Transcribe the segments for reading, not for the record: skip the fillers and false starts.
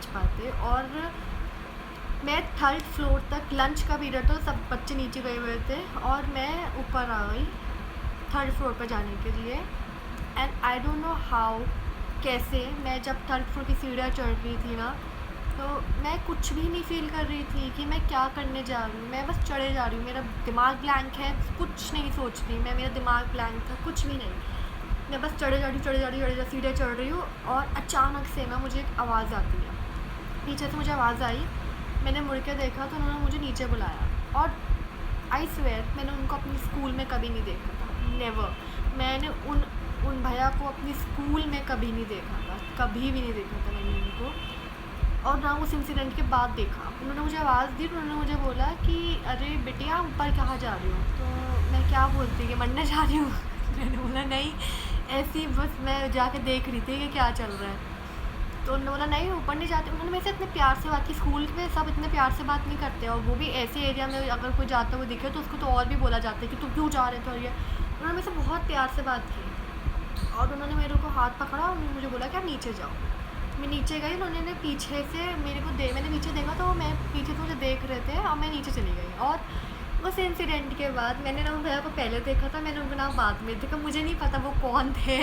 पाते। और मैं थर्ड फ्लोर तक, लंच का पीरियड था, सब बच्चे नीचे गए हुए थे और मैं ऊपर आ गई थर्ड फ्लोर पर जाने के लिए। And I don't know how, कैसे मैं जब थर्ड फ्लोर की सीढ़ियाँ चढ़ रही थी ना, तो मैं कुछ भी नहीं फील कर रही थी कि मैं क्या करने जा रही हूँ। मैं बस चढ़े जा रही हूँ, मेरा दिमाग ब्लैंक है, कुछ नहीं सोच रही मैं, मेरा दिमाग ब्लैंक था, कुछ भी नहीं। मैं बस चढ़े जा रही हूँ, चढ़े जा रही हूँ, सीढ़ियाँ चढ़ रही हूँ। और अचानक से ना मुझे एक आवाज़ आती है, पीछे से मुझे आवाज़ आई। मैंने मुड़ के देखा तो उन्होंने मुझे नीचे बुलाया। और आई स्वेयर मैंने उनको अपनी स्कूल में कभी नहीं देखा था, नेवर। मैंने उन भैया को अपनी स्कूल में कभी नहीं देखा था, कभी भी नहीं देखा था मैंने उनको। और ना उस इंसिडेंट के बाद देखा। उन्होंने मुझे आवाज़ दी, उन्होंने मुझे बोला कि अरे बिटिया ऊपर कहाँ जा रही हो। तो मैं क्या बोलती कि मरने जा रही हूँ मैंने बोला नहीं, ऐसे ही बस मैं जाके देख रही थी कि क्या चल रहा है। तो उन्होंने बोला नहीं ऊपर नहीं जाते। उन्होंने मेरे से इतने प्यार से बात की, स्कूल में सब इतने प्यार से बात नहीं करते, और वो भी ऐसे एरिया में अगर कोई जाता हुआ दिखे तो उसको तो और भी बोला जाता है कि तुम क्यों जा रहे थे। और ये उन्होंने मेरे से बहुत प्यार से बात की और उन्होंने मेरे को हाथ पकड़ा और उन्होंने मुझे बोला कि आप नीचे जाओ। मैं नीचे गई, उन्होंने पीछे से मेरे को मैंने नीचे देखा तो मैं पीछे से मुझे देख रहे थे और मैं नीचे चली गई। और उस इंसिडेंट के बाद मैंने ना उन भैया को पहले देखा था, मैंने उनका नाम बाद में देखा, मुझे नहीं पता वो कौन थे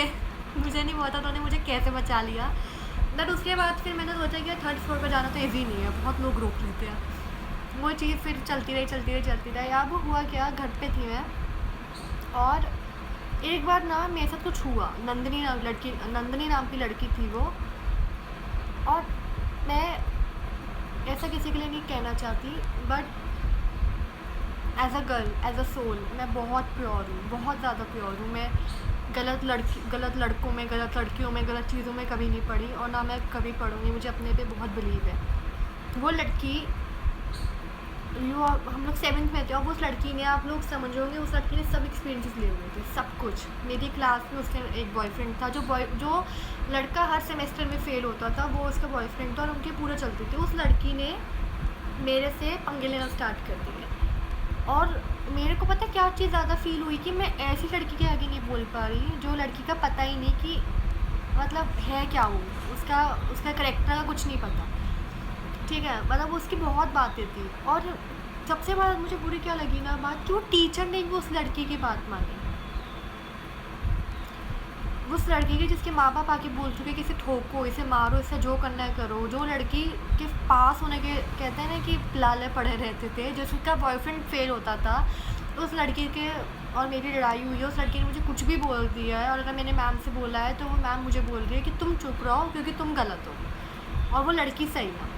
मुझे नहीं पता उन्होंने मुझे कैसे बचा लिया। बट उसके बाद फिर मैंने सोचा कि थर्ड फ्लोर पर जाना तो ईजी नहीं है, बहुत लोग रोक लेते हैं। वो चीज़ फिर चलती रही। अब हुआ क्या, घर पे थी मैं और एक बार ना मेरे साथ कुछ हुआ। नंदिनी नाम की लड़की थी वो। और मैं ऐसा किसी के लिए नहीं कहना चाहती, but as a girl, as a soul मैं बहुत प्योर हूँ, बहुत ज़्यादा प्योर हूँ। मैं गलत लड़कों में, गलत लड़कियों में, गलत चीज़ों में कभी नहीं पड़ी और ना मैं कभी पढ़ूँगी। मुझे अपने पे बहुत बिलीव है। वो लड़की हम लोग 7th में थे और उस लड़की ने, आप लोग समझोगे, उस लड़की ने सब एक्सपीरियंसेस लिए हुए थे, सब कुछ। मेरी क्लास में उसके एक बॉयफ्रेंड था, जो लड़का हर सेमेस्टर में फ़ेल होता था वो उसका बॉयफ्रेंड था और उनके पूरे चलते थे। उस लड़की ने मेरे से पंगे लेना स्टार्ट कर दिए और मेरे को पता क्या चीज़ ज़्यादा फ़ील हुई कि मैं ऐसी लड़की के आगे नहीं बोल पा रही जो लड़की का पता ही नहीं कि मतलब है क्या वो, उसका करेक्टर का कुछ नहीं पता, ठीक है। मतलब उसकी बहुत बातें थी। और सबसे बड़ा मुझे बुरी क्या लगी ना बात, कि वो टीचर ने भी उस लड़की की बात मानी। उस लड़की की जिसके माँ बाप आके बोल चुके कि इसे ठोको, इसे मारो, इसे जो करना है करो। जो लड़की के पास होने के कहते हैं ना कि लाले पड़े रहते थे, जिसका बॉयफ्रेंड फेल होता था, उस लड़की के और मेरी लड़ाई हुई है। उस लड़की ने मुझे कुछ भी बोल दिया है और अगर मैंने मैम से बोला है तो वो मैम मुझे बोल रही है कि तुम चुप रहो क्योंकि तुम गलत हो और वो लड़की सही है।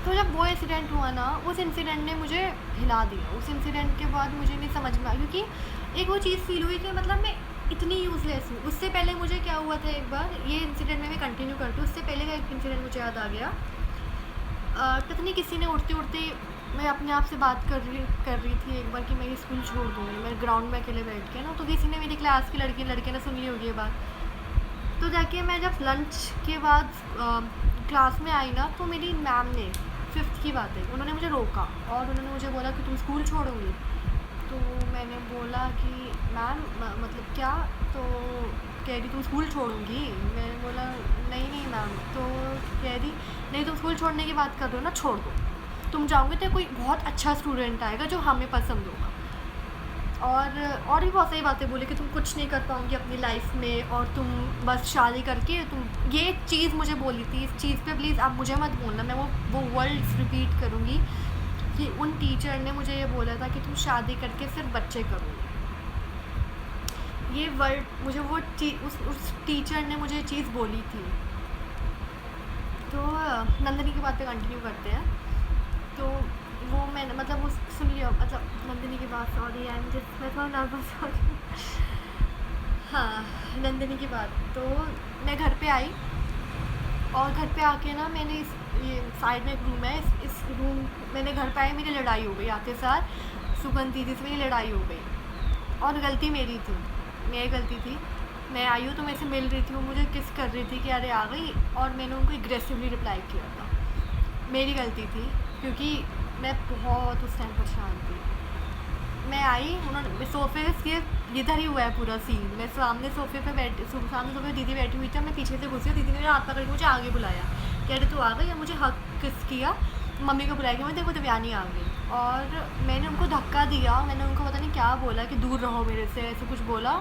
तो जब वो इंसिडेंट हुआ ना, उस इंसिडेंट ने मुझे हिला दिया। उस इंसिडेंट के बाद मुझे नहीं समझ में आया, क्योंकि एक वो चीज़ फ़ील हुई कि मतलब मैं इतनी यूज़लेस हूँ। उससे पहले मुझे क्या हुआ था, एक बार ये इंसिडेंट में मैं कंटिन्यू करती हूँ, उससे पहले का एक इंसिडेंट मुझे याद आ गया। पता नहीं किसी ने उड़ते उड़ते, मैं अपने आप से बात कर रही थी एक बार कि मैं ये स्कूल छोड़ दूँगी, मैं ग्राउंड में अकेले बैठ के ना, तो किसी ने, मेरी क्लास की लड़के ने सुन ली होगी ये बात। तो जाके मैं जब लंच के बाद क्लास में आई ना, तो मेरी मैम ने, 5th की बात है, उन्होंने मुझे रोका और उन्होंने मुझे बोला कि तुम स्कूल छोड़ोगी। तो मैंने बोला कि मैम मतलब क्या। तो कह रही तुम स्कूल छोड़ूंगी। मैंने बोला नहीं नहीं मैम। तो कह रही नहीं, तुम स्कूल छोड़ने की बात कर रहे हो ना, छोड़ दो। तुम जाओगे तो कोई बहुत अच्छा स्टूडेंट आएगा जो हमें पसंद होगा। और भी बहुत सारी बातें बोली कि तुम कुछ नहीं कर पाओगी अपनी लाइफ में और तुम बस शादी करके तुम, ये चीज़ मुझे बोली थी। इस चीज़ पे प्लीज़ आप मुझे मत बोलना, मैं वो वर्ड्स रिपीट करूँगी कि उन टीचर ने मुझे ये बोला था कि तुम शादी करके फिर बच्चे करोगे। ये वर्ड मुझे वो उस टीचर ने मुझे चीज़ बोली थी। तो नंदिनी की बात पे कंटिन्यू करते हैं। तो वो मैंने मतलब उस सुन लिया, मतलब नंदिनी की बात, सॉरी आई एम जस्ट, मैं थोड़ा नर्वस हो रही हूँ। हाँ, नंदिनी की बात। तो मैं घर पे आई और घर पे आके ना मैंने ये साइड में एक रूम है, इस रूम मैंने घर पे आई, मेरी लड़ाई हो गई आते सार सुगंध दीदी से, मेरी लड़ाई हो गई और गलती मेरी थी, मेरी गलती थी। मैं आई हूँ तो मेरे से मिल रही थी, वो मुझे किस कर रही थी कि अरे आ गई, और मैंने उनको एग्रेसिवली रिप्लाई किया था। मेरी गलती थी क्योंकि मैं बहुत उस टाइम परेशान थी। मैं आई, उन्होंने सोफे से, इधर ही हुआ है पूरा सीन, मैं सामने सोफे पे दीदी बैठी हुई थी, मैं पीछे से घुसी, दीदी ने मेरा हाथ पकड़ के मुझे आगे बुलाया। कह रही तू आ गई, या मुझे हक किस किया, मम्मी को बुलाया कि मैं देखो देवयानी आ गई, और मैंने उनको धक्का दिया, मैंने उनको पता नहीं क्या बोला कि दूर रहो मेरे से, ऐसे कुछ बोला,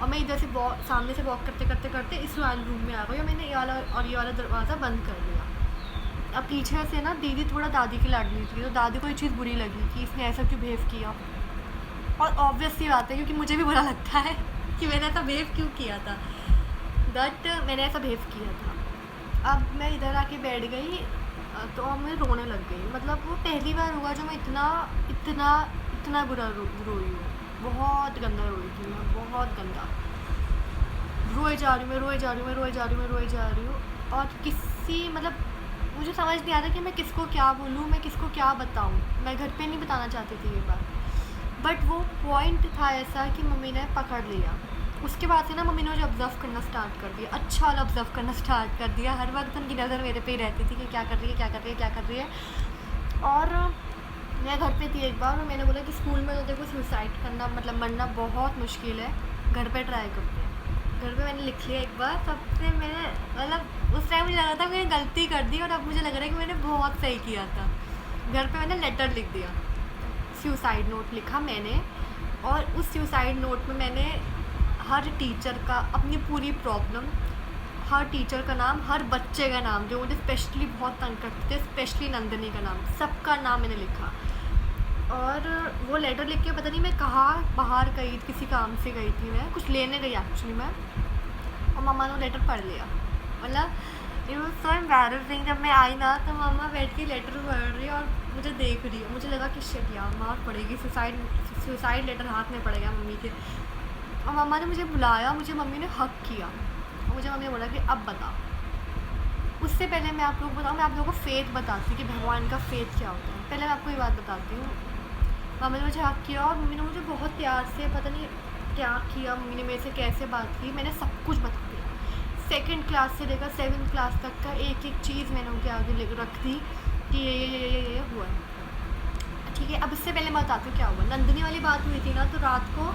और मैं इधर से सामने से वॉक करते करते करते इस वाले रूम में आ गई, और मैंने ये वाला दरवाज़ा बंद कर दिया। अब पीछे से ना दीदी थोड़ा दादी की लाडली थी, तो दादी को ये चीज़ बुरी लगी कि इसने ऐसा क्यों बिहेव किया, और ऑब्वियस सी बात है क्योंकि मुझे भी बुरा लगता है कि मैंने ऐसा बिहेव क्यों किया था, बट मैंने ऐसा बिहेव किया था। अब मैं इधर आके बैठ गई, तो अब मैं रोने लग गई। मतलब वो पहली बार हुआ जो मैं इतना इतना इतना बुरा रोई हूँ, बहुत गंदा रोई थी मैं, बहुत गंदा रोए जा रही हूँ मैं, रोए जा रही हूँ मैं, रोए जा रही हूँ मैं, रोए जा रही हूँ, और किसी मतलब मुझे समझ नहीं आ रहा कि मैं किसको क्या बोलूँ, मैं किसको क्या बताऊँ। मैं घर पे नहीं बताना चाहती थी ये बात, बट वो पॉइंट था ऐसा कि मम्मी ने पकड़ लिया। उसके बाद से ना मम्मी ने मुझे ऑब्ज़र्व करना स्टार्ट कर दिया, अच्छा वाला ऑब्ज़र्व करना स्टार्ट कर दिया। हर वक्त उनकी नज़र मेरे पे ही रहती थी कि क्या कर रही है, क्या कर रही है, क्या कर रही है। और मैं घर पे थी एक बार, और मैंने बोला कि स्कूल में तो देखो सुसाइड करना मतलब मरना बहुत मुश्किल है, घर पे ट्राई करते हैं। घर पे मैंने लिख लिया एक बार, तब से मैंने मतलब उस टाइम मुझे लगा था मैंने गलती कर दी, और अब मुझे लग रहा है कि मैंने बहुत सही किया था। घर पे मैंने लेटर लिख दिया, सुसाइड नोट लिखा मैंने, और उस सुसाइड नोट में मैंने हर टीचर का अपनी पूरी प्रॉब्लम, हर टीचर का नाम, हर बच्चे का नाम जो मुझे स्पेशली बहुत तंग करते थे, स्पेशली नंदिनी का नाम, सबका नाम मैंने लिखा। और वो लेटर लिख के पता नहीं मैं कहाँ बाहर गई, किसी काम से गई थी, मैं कुछ लेने गई एक्चुअली मैं, और मम्मा ने वो लेटर पढ़ लिया। मतलब इट वॉज सो एम्बैरेसिंग। जब मैं आई ना तो मम्मा बैठ के लेटर पढ़ रही है और मुझे देख रही है, मुझे लगा कि शिट यार मार पड़ेगी, सुसाइड लेटर हाथ में पड़ेगा मम्मी के। और मम्मा ने मुझे बुलाया, मुझे मम्मी ने हक किया, और मुझे मम्मी ने बोला कि अब बता। उससे पहले मैं आप लोगों को बताऊँ, मैं आप लोगों को फ़ेथ बताती हूँ कि भगवान का फ़ेथ क्या होता है। पहले मैं आपको ये बात बताती हूँ। मम्मी ने मुझे हक किया, और मम्मी ने मुझे बहुत प्यार से, पता नहीं क्या किया, मम्मी ने मेरे से कैसे बात की, मैंने सब कुछ बता दिया। 2nd क्लास से लेकर 7th क्लास तक का एक एक चीज़ मैंने उनके आगे रख दी कि ये हुआ है, ठीक है। अब इससे पहले मैं बताती हूँ क्या हुआ। नंदिनी वाली बात हुई थी ना, तो रात को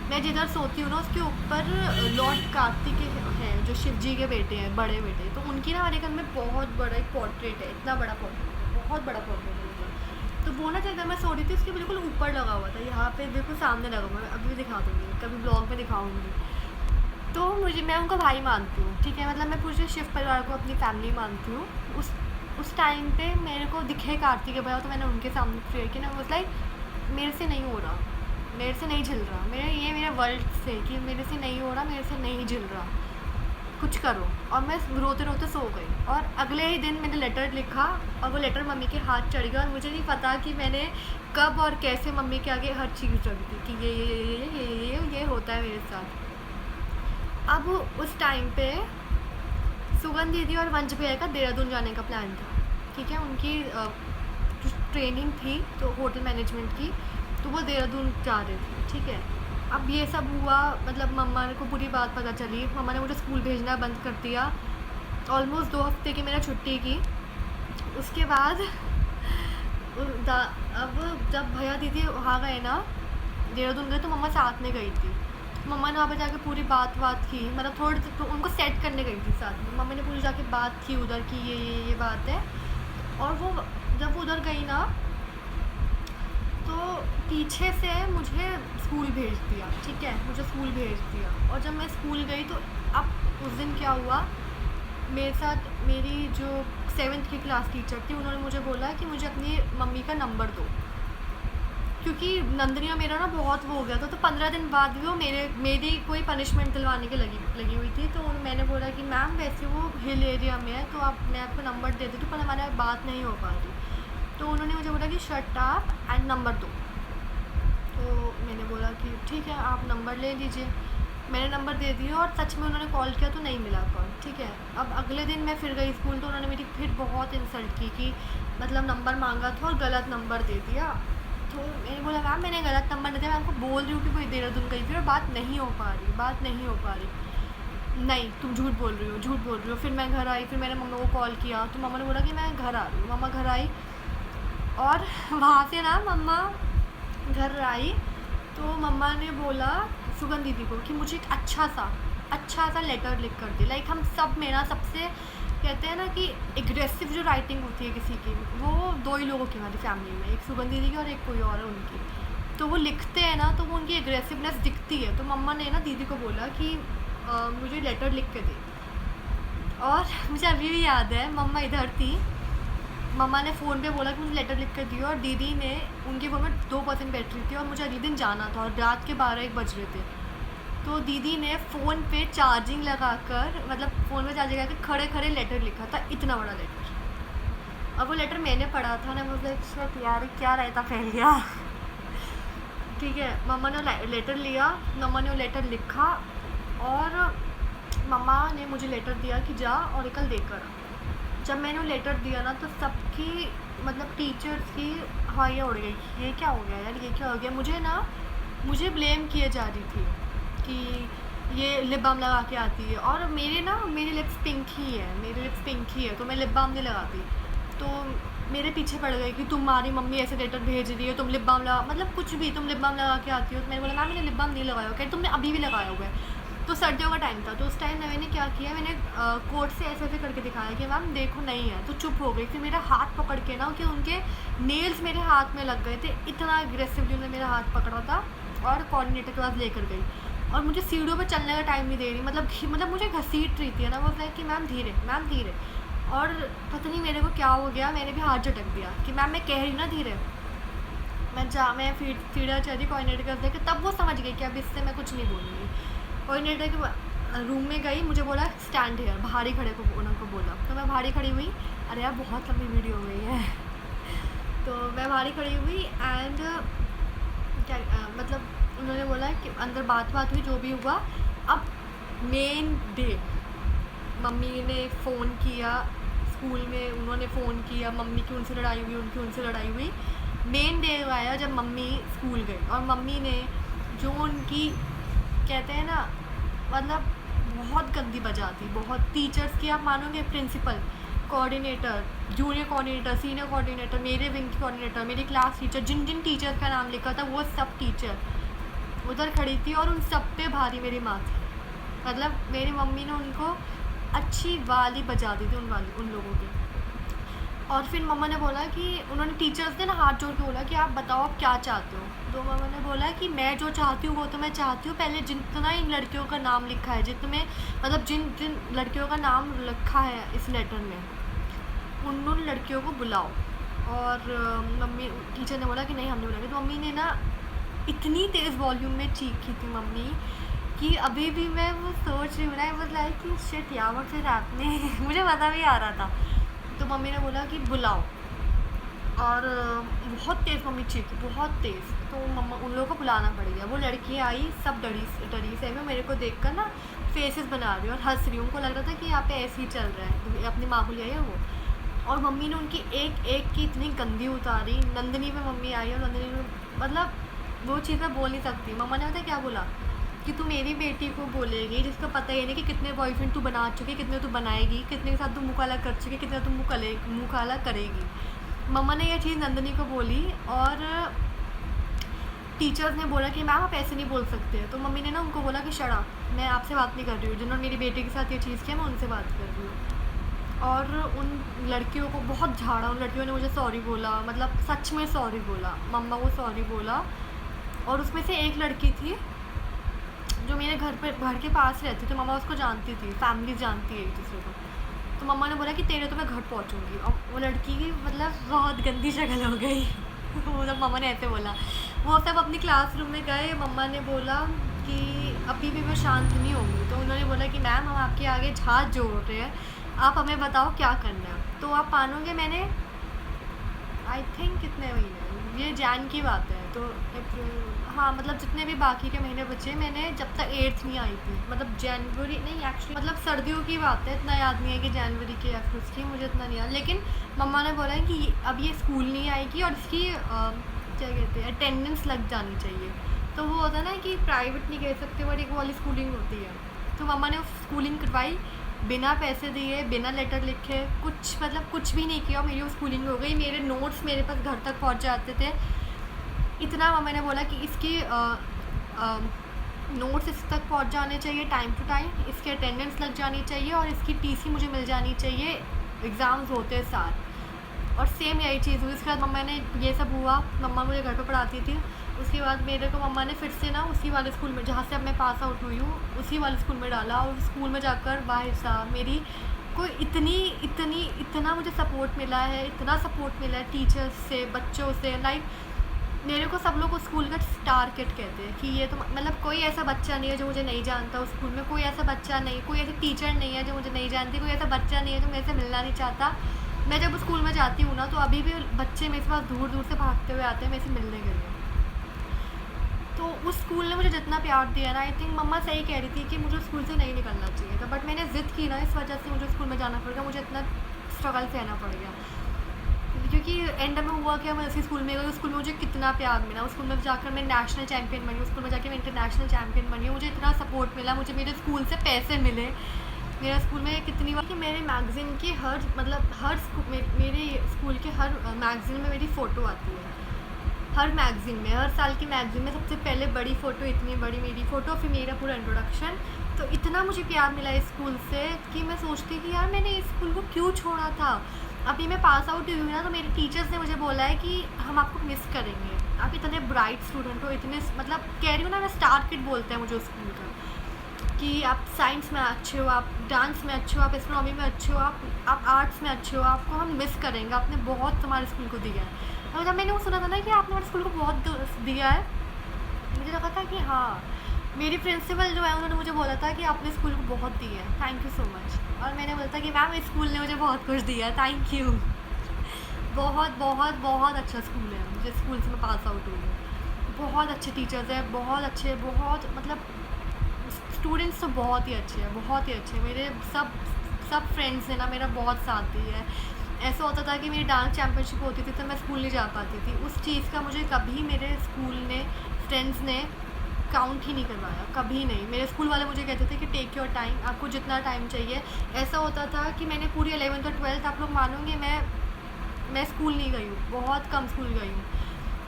मैं जिधर सोती हूँ ना उसके ऊपर लॉर्ड कार्तिक हैं जो शिव जी के बेटे हैं, बड़े बेटे, तो उनकी ना हमारे घर में बहुत बड़ा एक पोर्ट्रेट है, इतना बड़ा पोर्ट्रेट है, बहुत बड़ा पोर्ट्रेट है उनका। तो वो ना जब मैं सो रही थी उसके बिल्कुल ऊपर लगा हुआ था, यहाँ पे बिल्कुल सामने लगा हुआ है, अभी भी दिखा दूँगी, कभी ब्लॉग में दिखाऊँगी। तो मैं उनका भाई मानती हूँ, ठीक है, मतलब मैं पूरे शिव परिवार को अपनी फैमिली मानती हूँ। उस टाइम पे मेरे को दिखे कार्तिक के भैया, तो मैंने उनके सामने प्रेयर की ना, वो लाइक मेरे से नहीं हो रहा, मेरे से नहीं झिल रहा, मेरे वर्ल्ड से कि मेरे से नहीं हो रहा, मेरे से नहीं झिल रहा, कुछ करो। और मैं रोते रोते सो गई, और अगले ही दिन मैंने लेटर लिखा, और वो लेटर मम्मी के हाथ चढ़ गया, और मुझे नहीं पता कि मैंने कब और कैसे मम्मी के आगे हर चीज़ रख दी कि ये होता है मेरे साथ। अब उस टाइम पे सुगंध दीदी और वंश भैया का देहरादून जाने का प्लान था, ठीक है। उनकी ट्रेनिंग थी तो होटल मैनेजमेंट की, तो वो देहरादून जा रहे थे, ठीक है। अब ये सब हुआ, मतलब मम्मा को पूरी बात पता चली, मम्मा ने मुझे स्कूल भेजना बंद कर दिया। ऑलमोस्ट 2 हफ्ते की मैंने छुट्टी की। उसके बाद अब जब भैया दीदी वहाँ गए ना, देहरादून गए, तो मम्मा साथ में गई थी। मम्मा ने वहाँ पर जाके पूरी बात की, मतलब थोड़ी तो उनको सेट करने गई थी साथ में। मम्मी ने पूरी जाके बात की उधर की ये बात है। और वो जब वो उधर गई ना, तो पीछे से मुझे स्कूल भेज दिया, ठीक है, मुझे स्कूल भेज दिया। और जब मैं स्कूल गई तो अब उस दिन क्या हुआ, मेरे साथ मेरी जो 7th की क्लास टीचर थी, उन्होंने मुझे बोला कि मुझे अपनी मम्मी का नंबर दो, क्योंकि नंदनी और मेरा ना बहुत वो हो गया था। तो 15 दिन बाद भी वो मेरी कोई पनिशमेंट दिलवाने की लगी हुई थी। तो मैंने बोला कि मैम वैसे वो हिल एरिया में है, तो मैं आपको नंबर दे देती हूँ, पर हमारे बात नहीं हो पा रही। तो उन्होंने मुझे बोला कि शट अप एंड नंबर दो। तो मैंने बोला कि ठीक है, आप नंबर ले लीजिए। मैंने नंबर दे दिया, और सच में उन्होंने कॉल किया तो नहीं मिला कॉल, ठीक है। अब अगले दिन मैं फिर गई स्कूल, तो उन्होंने मेरी फिर बहुत इंसल्ट की कि मतलब नंबर मांगा था और गलत नंबर दे दिया। तो मैंने बोला मैम मैंने गलत नंबर नहीं दिया, मैं आपको बोल रही हूँ कि कोई देहरादून गई थी और बात नहीं हो पा रही। नहीं, तुम झूठ बोल रही हो। फिर मैं घर आई, फिर मैंने मम्मा को कॉल किया, तो मम्मा ने बोला कि मैं घर आ रही हूँ। मम्मा घर आई, और वहाँ से ना मम्मा घर आई, तो मम्मा ने बोला सुगंध दीदी को कि मुझे एक अच्छा सा लेटर लिख कर दे। लाइक हम सब में ना सबसे कहते हैं ना कि एग्रेसिव जो राइटिंग होती है किसी की, वो 2 ही लोगों की हमारी फैमिली में, एक सुगंध दीदी की और एक कोई और है उनकी। तो वो लिखते हैं ना, तो वो उनकी एग्रेसिवनेस दिखती है। तो मम्मा ने ना दीदी को बोला कि मुझे लेटर लिख के दे। और मुझे अभी भी याद है, मम्मा इधर थी, मम्मा ने फ़ोन पे बोला कि मुझे लेटर लिख कर दियो, और दीदी ने, उनके फ़ोन में 2% बैटरी थी और मुझे अगले दिन जाना था और रात के 12-1 बज रहे थे। तो दीदी ने फ़ोन पे चार्जिंग लगाकर, मतलब फ़ोन पे चार्जिंग लगा कर खड़े खड़े लेटर लिखा था, इतना बड़ा लेटर। अब वो लेटर मैंने पढ़ा था ना, मुझे शिट यार क्या रहता फैल गया। ठीक है, मम्मा ने लेटर लिया, मम्मा ने वो लेटर लिखा और मम्मा ने मुझे लेटर दिया कि जा और कल देकर आ। जब मैंने वो लेटर दिया ना, तो सबकी, मतलब टीचर्स की हवाइयाँ उड़ गई, ये क्या हो गया यार, ये क्या हो गया। मुझे ब्लेम किए जा रही थी कि ये लिप बाम लगा के आती है, और मेरे लिप्स पिंक ही है, तो मैं लिप बाम नहीं लगाती। तो मेरे पीछे पड़ गई कि तुम्हारी मम्मी ऐसे लेटर भेज रही है, तुम लिप बाम लगा, मतलब कुछ भी, तुम लिप बाम लगा के आती हो। तो मैंने बोला मैम मैंने लिप बाम नहीं लगाया हुआ। कहती तुमने अभी भी लगाया हुआ है। तो सर्दियों का टाइम था, तो उस टाइम मैंने क्या किया, मैंने कोट से ऐसे करके दिखाया कि मैम देखो नहीं है। तो चुप हो गई। फिर मेरा हाथ पकड़ के ना, कि उनके नेल्स मेरे हाथ में लग गए थे, इतना अग्रेसिवली उन्होंने मेरा हाथ पकड़ा था और कोऑर्डिनेटर के पास लेकर गई। और मुझे सीढ़ियों पर चलने का टाइम नहीं दे रही, मतलब मुझे घसीट रही थी ना, वो कि मैम धीरे। और पता नहीं मेरे को क्या हो गया, मैंने भी हाथ झटक दिया कि मैम मैं कह रही ना धीरे। मैं सीढ़ियाँ चढ़ रही कोऑर्डिनेटर के पास देखे, तब वो समझ गई कि अब इससे मैं कुछ नहीं बोलूँगी। कोऑर्डिनेटर के रूम में गई, मुझे बोला स्टैंड है, बाहर ही खड़े को उनको बोला। तो मैं बाहर ही खड़ी हुई। अरे यार बहुत लंबी वीडियो हो गई है। तो मैं बाहर ही खड़ी हुई एंड क्या मतलब उन्होंने बोला कि अंदर बात हुई, जो भी हुआ। अब मेन डे, मम्मी ने फ़ोन किया स्कूल में, उन्होंने फ़ोन किया, मम्मी की उनसे लड़ाई हुई, उनकी उनसे लड़ाई हुई। मेन डे आया जब मम्मी स्कूल गई, और मम्मी ने जो उनकी, कहते हैं ना, मतलब बहुत गंदी बजाती, बहुत। टीचर्स की आप मानोगे, principal, coordinator, junior coordinator, senior coordinator, मेरे विंग की कोऑर्डिनेटर, मेरी क्लास टीचर, जिन जिन टीचर का नाम लिखा था वो सब टीचर उधर खड़ी थी, और उन सब पे भारी मेरी माँ थी। मतलब मेरी मम्मी ने उनको अच्छी वाली बजा दी थी, उन लोगों की। और फिर मम्मा ने बोला कि, उन्होंने टीचर्स ने ना हाथ जोड़ के बोला कि आप बताओ आप क्या चाहते हो। तो मम्मा ने बोला कि मैं जो चाहती हूँ वो तो मैं चाहती हूँ, पहले जितना इन लड़कियों का नाम लिखा है, जितने मतलब जिन जिन लड़कियों का नाम लिखा है इस लेटर में, उन लड़कियों को बुलाओ। और मम्मी, टीचर ने बोला कि नहीं हम नहीं बुलाएंगे। तो मम्मी ने ना इतनी तेज़ वॉल्यूम में चीखी थी मम्मी, कि अभी भी मैं वो सोच रही हूँ ना, वो लाइक कि शिट यार फिर रात में मुझे मज़ा भी आ रहा था। तो मम्मी ने बोला कि बुलाओ, और बहुत तेज़ मम्मी चीखी, बहुत तेज़। तो मम्मा, उन लोगों को बुलाना पड़ गया। वो लड़की आई, सब डरी से मेरे को देखकर ना फेसेस बना रही और हंस रही। उनको लग रहा था कि यहाँ पे ऐसे ही चल रहा है, अपनी माँ को ले आई है वो। और मम्मी ने उनकी एक एक की इतनी गंदी उतारी। नंदिनी पे मम्मी आई, और नंदिनी में, मतलब वो चीज़ मैं बोल नहीं सकती। मम्मा ने पता क्या बोला, कि तू मेरी बेटी को बोलेगी जिसका पता ही नहीं कि कितने बॉयफ्रेंड तू बना चुकी, कितने तू बनाएगी, कितने के साथ तू मुँह काला कर चुकी, कितने तू मुँह काला करेगी। मम्मा ने यह चीज़ नंदिनी को बोली, और टीचर्स ने बोला कि मैम आप ऐसे नहीं बोल सकते। तो मम्मी ने ना उनको बोला कि शट अप, मैं आपसे बात नहीं कर रही हूँ, जिन्होंने मेरी बेटी के साथ ये चीज़ किया मैं उनसे बात कर रही हूँ। और उन लड़कियों को बहुत झाड़ा। उन लड़कियों ने मुझे सॉरी बोला, मतलब सच में सॉरी बोला, मम्मा को सॉरी बोला। और उसमें से एक लड़की थी जो मेरे घर के पास रहती थी, मम्मा उसको जानती थी, फैमिली जानती है एक दूसरे को। तो मम्मा ने बोला कि तेरे तो मैं घर पहुंचूंगी। और वो लड़की की मतलब बहुत गंदी शक्ल हो गई। मतलब मम्मा ने ऐसे बोला। वो सब अपनी क्लासरूम में गए। मम्मा ने बोला कि अभी भी मैं शांत नहीं होंगी। तो उन्होंने बोला कि मैम हम आपके आगे हाथ जोड़ रहे हैं, आप हमें बताओ क्या करना है। तो आप मानोगे, मैंने आई थिंक कितने महीने, ये जैन की बात है, तो हाँ मतलब जितने भी बाकी के महीने बचे, मैंने जब तक 8th नहीं आई थी, मतलब जनवरी नहीं एक्चुअली, मतलब सर्दियों की बात है, इतना याद नहीं है कि जनवरी की या फिर उसकी, मुझे इतना नहीं याद। लेकिन मम्मा ने बोला कि अब ये स्कूल नहीं आएगी और इसकी क्या कहते हैं अटेंडेंस लग जानी चाहिए। तो वो होता है ना कि प्राइवेट नहीं कह सकते बट एक वाली स्कूलिंग होती है। तो मम्मा ने स्कूलिंग करवाई बिना पैसे दिए, बिना लेटर लिखे, कुछ मतलब कुछ भी नहीं किया, मेरी वो स्कूलिंग हो गई। मेरे नोट्स मेरे पास घर तक पहुंच जाते थे। इतना मम्मा ने बोला कि इसकी नोट्स इस तक पहुंच जाने चाहिए टाइम टू टाइम, इसकी अटेंडेंस लग जानी चाहिए और इसकी टीसी मुझे मिल जानी चाहिए एग्ज़ाम्स होते साथ। और सेम यही चीज़ हुई। उसके बाद मम्मा ने ये सब हुआ, मम्मा मुझे घर पे पढ़ाती थी। उसके बाद मेरे को मम्मा ने फिर से ना उसी वाले स्कूल में जहाँ से अब मैं पास आउट हुई हूँ उसी वाले स्कूल में डाला। और स्कूल में जाकर भाई साहब मेरी कोई इतना मुझे सपोर्ट मिला है, इतना सपोर्ट मिला है टीचर्स से, बच्चों से। लाइक मेरे को सब लोग उस स्कूल का स्टार किड कहते हैं कि ये तो मतलब कोई ऐसा बच्चा नहीं है जो मुझे नहीं जानता उस स्कूल में, कोई ऐसा बच्चा नहीं, कोई ऐसी टीचर नहीं है जो मुझे नहीं जानती, कोई ऐसा बच्चा नहीं है जो मेरे से मिलना नहीं चाहता। मैं जब उस स्कूल में जाती हूँ ना तो अभी भी बच्चे मेरे पास दूर दूर से भागते हुए आते हैं मेरे से मिलने के लिए। तो उस स्कूल ने मुझे जितना प्यार दिया ना, आई थिंक मम्मा सही कह रही थी कि मुझे स्कूल से नहीं निकलना चाहिए था, बट मैंने ज़िद की ना, इस वजह से मुझे स्कूल में जाना पड़ गया, मुझे इतना स्ट्रगल सहना पड़ गया। क्योंकि एंड में हुआ कि मैं उसी स्कूल में गई, उस स्कूल में मुझे कितना प्यार मिला, उस स्कूल में जाकर मैं नेशनल चैम्पियन बनी, उस स्कूल में जाकर मैं इंटरनेशनल चैम्पियन बनी, मुझे इतना सपोर्ट मिला, मुझे मेरे स्कूल से पैसे मिले। मेरा स्कूल में कितनी बार कि मेरे मैगज़ीन की मेरे स्कूल के हर मैगज़ीन में मेरी फ़ोटो आती है, हर मैगज़ीन में, हर साल की मैगज़ीन में सबसे पहले बड़ी फ़ोटो, इतनी बड़ी मेरी फ़ोटो, फिर मेरा पूरा इंट्रोडक्शन। तो इतना मुझे प्यार मिला इस स्कूल से कि मैं सोचती कि यार मैंने इस स्कूल को क्यों छोड़ा था। अभी मैं पास आउट हुई ना तो मेरे टीचर्स ने मुझे बोला है कि हम आपको मिस करेंगे, आप इतने ब्राइट स्टूडेंट हो, इतने मतलब कह रही हूँ ना मैं स्टार किड बोलते हैं मुझे उस स्कूल का, कि आप साइंस में अच्छे हो, आप डांस में अच्छे हो, आप एस्ट्रोनॉमी में अच्छे हो, आप आर्ट्स में अच्छे हो, आपको हम मिस करेंगे, आपने बहुत हमारे स्कूल को दिया है। और जब मैंने वो सुना था ना कि आपने हमारे स्कूल को बहुत दिया है, मुझे लगा था कि हाँ, मेरी प्रिंसिपल जो है उन्होंने मुझे बोला था कि आपने स्कूल को बहुत दिया है, थैंक यू सो मच। और मैंने बोला था कि मैम इस स्कूल ने मुझे बहुत कुछ दिया है, थैंक यू। बहुत बहुत बहुत अच्छा स्कूल है, मुझे स्कूल से मैं पास आउट हुई हूँ। बहुत अच्छे टीचर्स हैं, बहुत अच्छे, बहुत मतलब स्टूडेंट्स तो बहुत ही अच्छे हैं, बहुत ही अच्छे। मेरे सब फ्रेंड्स ने ना मेरा बहुत साथ दिया है। ऐसा होता था कि मेरी डांस चैम्पियनशिप होती थी तो मैं स्कूल नहीं जा पाती थी, उस चीज़ का मुझे कभी मेरे स्कूल ने, फ्रेंड्स ने काउंट ही नहीं करवाया, कभी नहीं। मेरे स्कूल वाले मुझे कहते थे कि टेक योर टाइम, आपको जितना टाइम चाहिए। ऐसा होता था कि मैंने पूरी 11th और 12th, आप लोग मानोगे मैं स्कूल नहीं गई हूँ, बहुत कम स्कूल गई हूँ,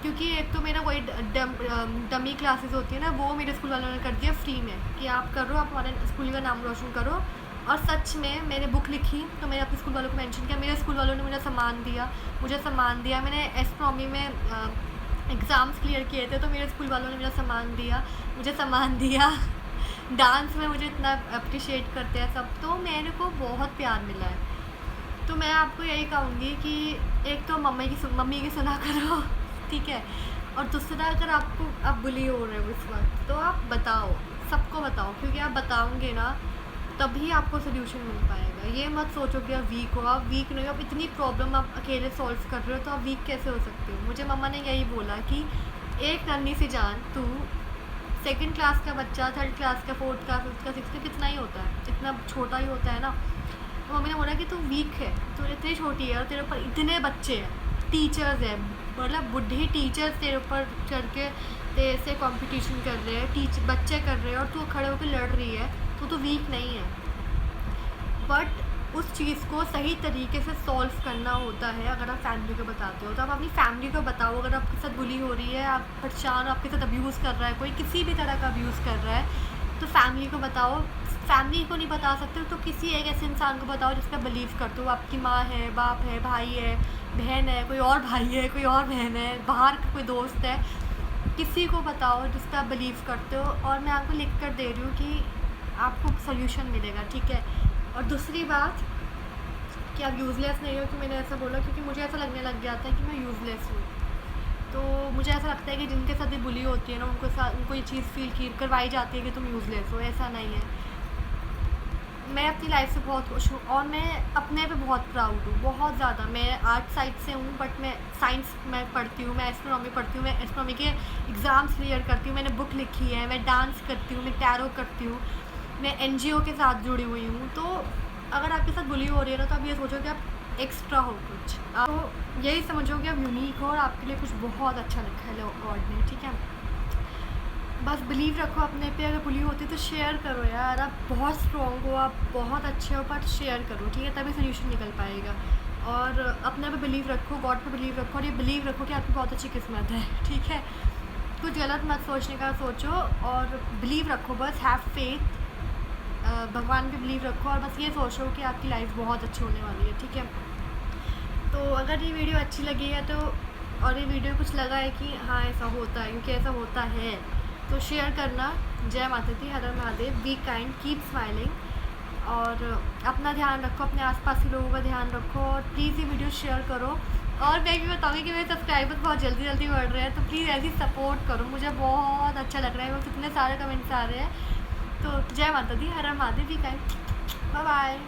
क्योंकि एक तो मेरा वही डमी क्लासेस होती है ना, वो मेरे स्कूल वालों ने कर दिया फ्री में कि आप करो, आप हमारे स्कूल का नाम रोशन करो। और सच में मैंने बुक लिखी तो मैंने अपने स्कूल वालों को मेंशन किया, मेरे स्कूल वालों ने मुझे सम्मान दिया। मैंने एस्ट्रोनॉमी में एग्ज़ाम्स क्लियर किए थे तो मेरे स्कूल वालों ने मुझे सम्मान दिया। डांस में मुझे इतना अप्रिशिएट करते हैं सब, तो मेरे को बहुत प्यार मिला है। तो मैं आपको यही कहूँगी कि एक तो मम्मी की सुना करो, ठीक है, और दूसरा अगर आप बुली हो रहे हो इस वक्त तो आप बताओ, सबको बताओ, क्योंकि आप बताओगे ना तभी आपको सोल्यूशन मिल पाएगा। ये मत सोचो कि आप वीक हो, आप वीक नहीं हो, आप इतनी प्रॉब्लम आप अकेले सॉल्व कर रहे हो तो आप वीक कैसे हो सकते हो। मुझे मम्मा ने यही बोला कि एक नन्ही सी जान, तू 2nd क्लास का बच्चा, 3rd क्लास का, 4th का, 5th का, 6th का, कितना ही होता है, इतना छोटा ही होता है ना। तो मम्मी ने बोला कि तू वीक है, तू इतनी छोटी है और तेरे ऊपर इतने बच्चे हैं, टीचर्स हैं, मतलब बुढ़े टीचर्स तेरे ऊपर चढ़ के तेरे से कॉम्पिटिशन कर रहे हैं, बच्चे कर रहे हैं और तू खड़े होकर लड़ रही है, तो वीक नहीं है। बट उस चीज़ को सही तरीके से सॉल्व करना होता है। अगर आप फैमिली को बताते हो तो आप अपनी फैमिली को बताओ। अगर आपके साथ बुली हो रही है, आप परेशान, आपके साथ अब्यूज़ कर रहा है कोई, किसी भी तरह का अब्यूज़ कर रहा है, तो फैमिली को बताओ। फैमिली को नहीं बता सकते तो किसी एक ऐसे इंसान को बताओ जिस पर बिलीव करते हो। आपकी माँ है, बाप है, भाई है, बहन है, कोई और भाई है, कोई और बहन है, बाहर का कोई दोस्त है, किसी को बताओ जिस पर आप बिलीव करते हो। और मैं आपको लिख कर दे रही हूँ कि आपको सोल्यूशन मिलेगा, ठीक है। और दूसरी बात कि आप यूज़लेस नहीं हो, कि मैंने ऐसा बोला क्योंकि मुझे ऐसा लगने लग गया था कि मैं यूज़लेस हूँ। तो मुझे ऐसा लगता है कि जिनके साथ ये बुली होती है ना, उनको ये चीज़ फील करवाई जाती है कि तुम यूज़लेस हो। ऐसा नहीं है। मैं अपनी लाइफ से बहुत खुश हूँ और मैं अपने पे बहुत प्राउड हूँ, बहुत ज़्यादा। मैं आर्ट साइड से हूँ बट मैं साइंस में पढ़ती हूँ, मैं एस्ट्रोनॉमी पढ़ती हूँ, मैं एस्ट्रोनॉमी के एग्ज़ाम्स क्लियर करती हूँ, मैंने बुक लिखी है, मैं डांस करती हूँ, मैं टैरो करती हूँ, मैं NGO के साथ जुड़ी हुई हूँ। तो अगर आपके साथ बुली हो रही है ना, तो आप ये सोचो कि आप एक्स्ट्रा हो कुछ, तो यही समझो कि आप यूनिक हो और आपके लिए कुछ बहुत अच्छा लिखा है गॉड ने, ठीक है। बस बिलीव रखो अपने पे। अगर बुली होती है तो शेयर करो यार, आप बहुत स्ट्रॉन्ग हो, आप बहुत अच्छे हो, बट शेयर करो, ठीक है, तभी सोल्यूशन निकल पाएगा। और अपने पे बिलीव रखो, गॉड पे बिलीव रखो, और ये बिलीव रखो कि आपकी बहुत अच्छी किस्मत है, ठीक है। कुछ गलत मत सोचने का सोचो और बिलीव रखो, बस हैव फेथ, भगवान पे बिलीव रखो और बस ये सोचो कि आपकी लाइफ बहुत अच्छी होने वाली है, ठीक है। तो अगर ये वीडियो अच्छी लगी है तो, और ये वीडियो कुछ लगा है कि हाँ ऐसा होता है, क्योंकि ऐसा होता है, तो शेयर करना। जय माता दी, हर हर Mahadev, be kind, keep smiling और अपना ध्यान रखो, अपने आसपास के लोगों का ध्यान रखो और प्लीज़ ये वीडियो शेयर करो। और मैं भी बताऊँगी कि मेरे सब्सक्राइबर्स बहुत जल्दी जल्दी बढ़ रहे हैं, तो प्लीज़ ऐसी सपोर्ट करो, मुझे बहुत अच्छा लग रहा है, वो कितने सारे कमेंट्स आ रहे हैं। तो जय माता दी, हर हर Mahadev, be kind, bye bye.